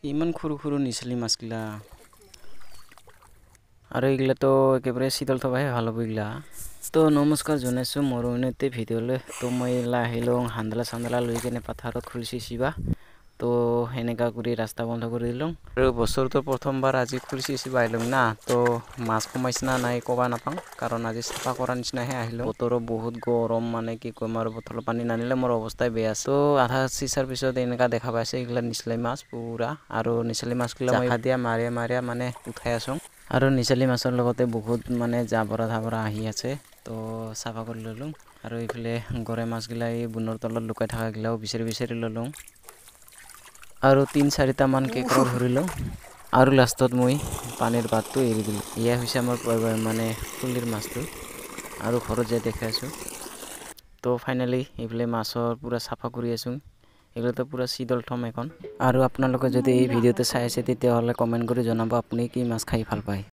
ইমান সৰু সৰু নিচলি মাছগিলা আৰু এইগিলা তো একেবাৰে শীতল থবাহে ভাল হ'ব এইগিলা। তো নমস্কাৰ জনাইছোঁ মোৰ উন্নতি ভিডিঅ'লৈ। তো মই আহিলোঁ হান্দালা চান্দালা লৈ কিনে পথাৰত খুলছি চিবা। তো সেনেকা কৰি ৰাস্তা বন্ধ কৰি দিলোঁ আৰু বছৰটো প্ৰথমবাৰ আজি খুলছি চিবা আহিলোঁ না। তো মাছ কমাইছে না নাই ক'বা নাপাওঁ, কাৰণ আজি চাফা কৰা নিচিনাহে আহিলোঁ। বতৰো বহুত গৰম, মানে কি ক'ম আৰু বটলৰ পানী নানিলে মোৰ অৱস্থাই বেয়া আছে। তো আধা চিচাৰ পিছত এনেকা দেখা পাইছে এইগিলা নিচলাই মাছ পুৰা, আৰু নিচলি মাছগিলা জাখা দিয়া মাৰিয়া মানে উঠাই আছোঁ। আৰু নিচলি মাছৰ লগতে বহুত মানে জাবৰা আহি আছে, তো চাফা কৰি ল'লোঁ। আৰু এইফালে গৰৈ মাছগিলা এই বুনৰ তলত লুকাই থকাগিলাও বিচাৰি ল'লোঁ। আৰু 3-4টা মান কেঁকোৰা ধৰিলোঁ, আৰু লাষ্টত মই পানীৰ পাতটো এৰি দিলোঁ। এয়া হৈছে আমাৰ মানে ফুলিৰ মাছটো, আৰু ঘৰত যাই দেখাই আছোঁ। তো ফাইনেলি এইফালে মাছৰ পূৰা চাফা কৰি আছোঁ। এগুলোতো পুৰা শীতল থম এখন। আৰু আপোনালোকে যদি এই ভিডিঅ'টো চাই আছে তেতিয়াহ'লে কমেণ্ট কৰি জনাব আপুনি কি মাছ খাই ভাল পায়।